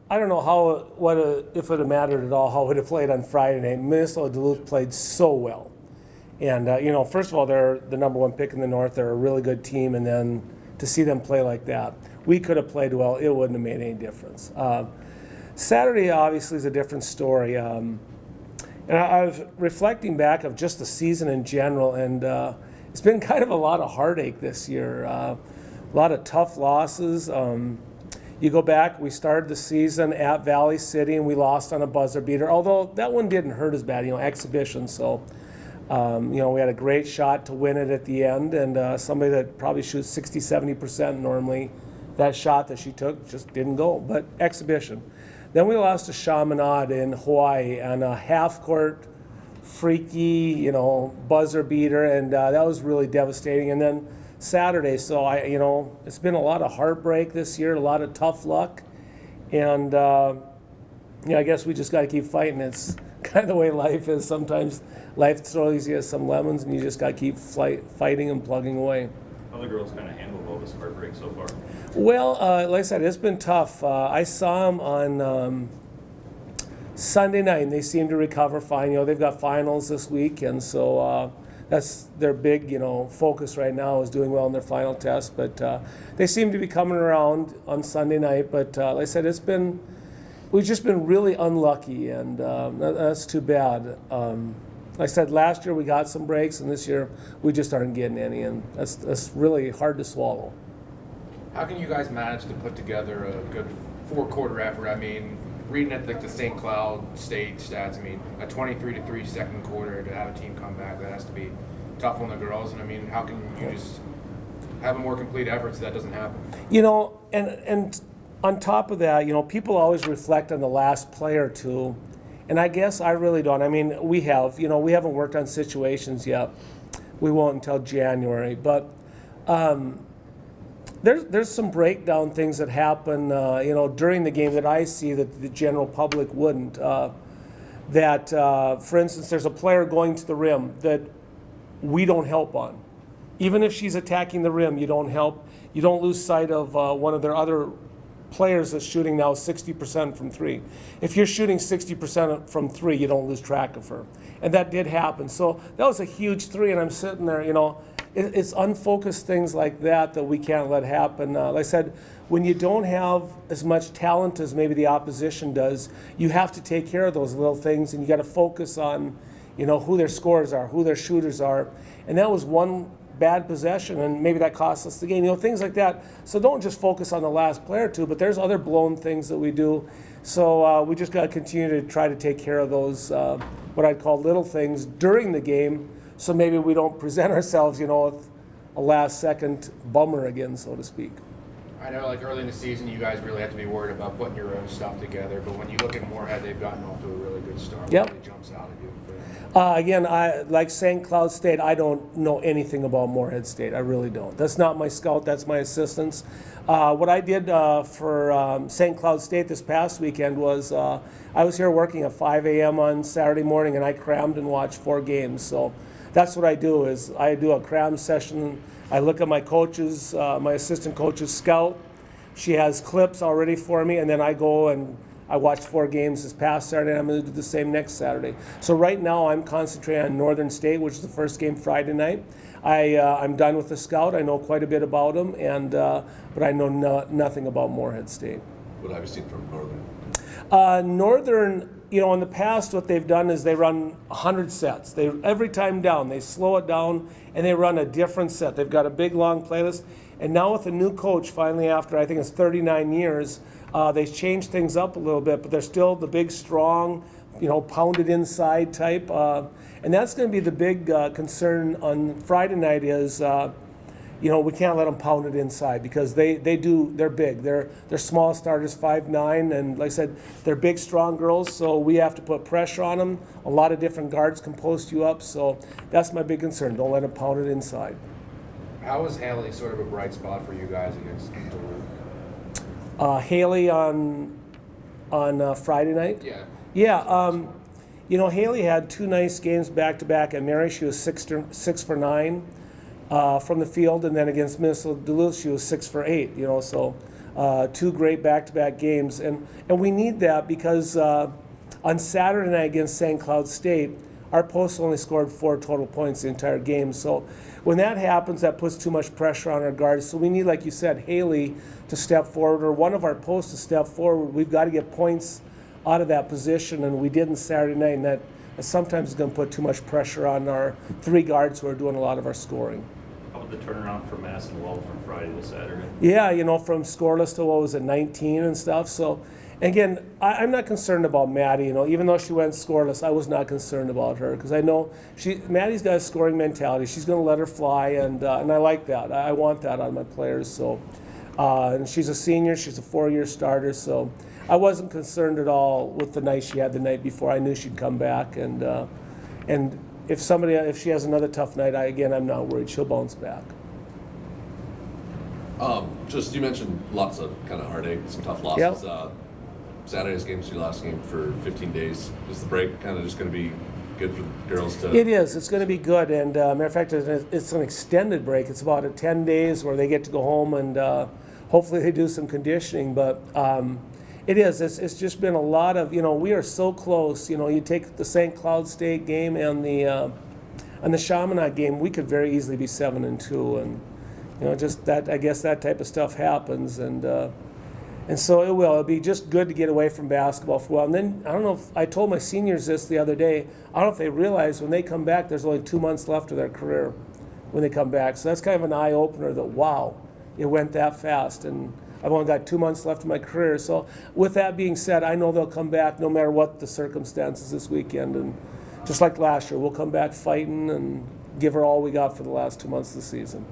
I don't know if it would have mattered at all how it would have played on Friday night. Minnesota Duluth played so well. And, first of all, they're the number one pick in the North. They're a really good team. And then to see them play like that, we could have played well. It wouldn't have made any difference. Saturday, obviously, is a different story. And I was reflecting back of just the season in general, and it's been kind of a lot of heartache this year. A lot of tough losses. You go back, we started the season at Valley City, and we lost on a buzzer beater, although that one didn't hurt as bad, exhibition. So, we had a great shot to win it at the end, and somebody that probably shoots 60, 70% normally, that shot that she took just didn't go, but exhibition. Then we lost to Chaminade in Hawaii on a half-court, freaky, buzzer beater, and that was really devastating. And then Saturday, so it's been a lot of heartbreak this year, a lot of tough luck, and I guess we just got to keep fighting. It's kind of the way life is. Sometimes life throws you some lemons, and you just got to keep fighting and plugging away. How the girls kind of handled all this heartbreak so far? Well, like I said, it's been tough. I saw them on Sunday night, and they seem to recover fine. They've got finals this week, and so that's their big, focus right now is doing well in their final test. But they seem to be coming around on Sunday night. But like I said, we've just been really unlucky, and that's too bad. Like I said, last year we got some breaks, and this year we just aren't getting any, and that's really hard to swallow. How can you guys manage to put together a good four-quarter effort? I mean, reading at the St. Cloud State stats, a 23-3 second quarter to have a team come back, that has to be tough on the girls. And how can you just have a more complete effort so that doesn't happen? And on top of that, people always reflect on the last play or two, and I guess I really don't. We haven't worked on situations yet. We won't until January, but there's some breakdown things that happen, during the game that I see that the general public wouldn't. For instance, there's a player going to the rim that we don't help on. Even if she's attacking the rim, you don't help. You don't lose sight of one of their other players that's shooting now 60% from three. If you're shooting 60% from three, you don't lose track of her. And that did happen. So that was a huge three, and I'm sitting there, it's unfocused things like that we can't let happen. Like I said, when you don't have as much talent as maybe the opposition does, you have to take care of those little things, and you got to focus on, who their scorers are, who their shooters are. And that was one bad possession, and maybe that cost us the game, things like that. So don't just focus on the last play or two, but there's other blown things that we do. So we just got to continue to try to take care of those, what I'd call little things during the game, so maybe we don't present ourselves, with a last-second bummer again, so to speak. I know, early in the season, you guys really have to be worried about putting your own stuff together, but when you look at Moorhead, they've gotten off to a really good start. Yep. What really jumps out at you? Again, like St. Cloud State, I don't know anything about Moorhead State. I really don't. That's not my scout. That's my assistants. What I did for St. Cloud State this past weekend was I was here working at 5 a.m. on Saturday morning, and I crammed and watched 4 games. So that's what I do is I do a cram session. I look at my coaches, my assistant coach's scout. She has clips already for me, and then I go and I watched 4 games this past Saturday, and I'm going to do the same next Saturday. So right now I'm concentrating on Northern State, which is the first game Friday night. I'm done with the scout. I know quite a bit about them, but I know nothing about Moorhead State. What have you seen from Northern? Northern, in the past what they've done is they run 100 sets. Every time down, they slow it down, and they run a different set. They've got a big, long playlist. And now with a new coach, finally after I think it's 39 years, they've changed things up a little bit, but they're still the big, strong, pounded inside type. And that's going to be the big concern on Friday night is, we can't let them pound it inside because they're big. They're small starters, 5'9", and like I said, they're big, strong girls, so we have to put pressure on them. A lot of different guards can post you up, so that's my big concern. Don't let them pound it inside. How was Haley sort of a bright spot for you guys against Duluth? Haley on Friday night? Yeah. Yeah. Haley had 2 nice games back-to-back. At Mary, she was 6 for 9 from the field, and then against Minnesota Duluth, she was 6 for 8. So 2 great back-to-back games, and we need that because on Saturday night against St. Cloud State, our posts only scored 4 total points the entire game. So when that happens, that puts too much pressure on our guards. So we need, like you said, Haley to step forward, or one of our posts to step forward. We've got to get points out of that position, and we didn't Saturday night, and that sometimes is going to put too much pressure on our 3 guards who are doing a lot of our scoring. How about the turnaround for Madison Well from Friday to Saturday? Yeah, from scoreless to, what was it, 19 and stuff. So, again, I'm not concerned about Maddie. Even though she went scoreless, I was not concerned about her because I know Maddie's got a scoring mentality. She's going to let her fly, and I like that. I want that on my players. So, and she's a senior. She's a 4-year starter. So, I wasn't concerned at all with the night she had the night before. I knew she'd come back, and if she has another tough night, I'm not worried. She'll bounce back. Just you mentioned lots of kind of heartache, some tough losses. Yep. Saturday's game's your last game for 15 days. Is the break kind of just going to be good for the girls to? It is. It's going to be good, and matter of fact, it's an extended break. It's about 10 days where they get to go home, and hopefully they do some conditioning. But it is. It's just been a lot of. We are so close. You take the St. Cloud State game and the Chaminade game. We could very easily be 7-2, and just that. I guess that type of stuff happens, and so it will. It'll be just good to get away from basketball for a while. And then I don't know if I told my seniors this the other day. I don't know if they realize when they come back, there's only 2 months left of their career when they come back. So that's kind of an eye opener that wow, it went that fast, and I've only got 2 months left of my career. So with that being said, I know they'll come back no matter what the circumstances this weekend. And just like last year, we'll come back fighting and give her all we got for the last 2 months of the season.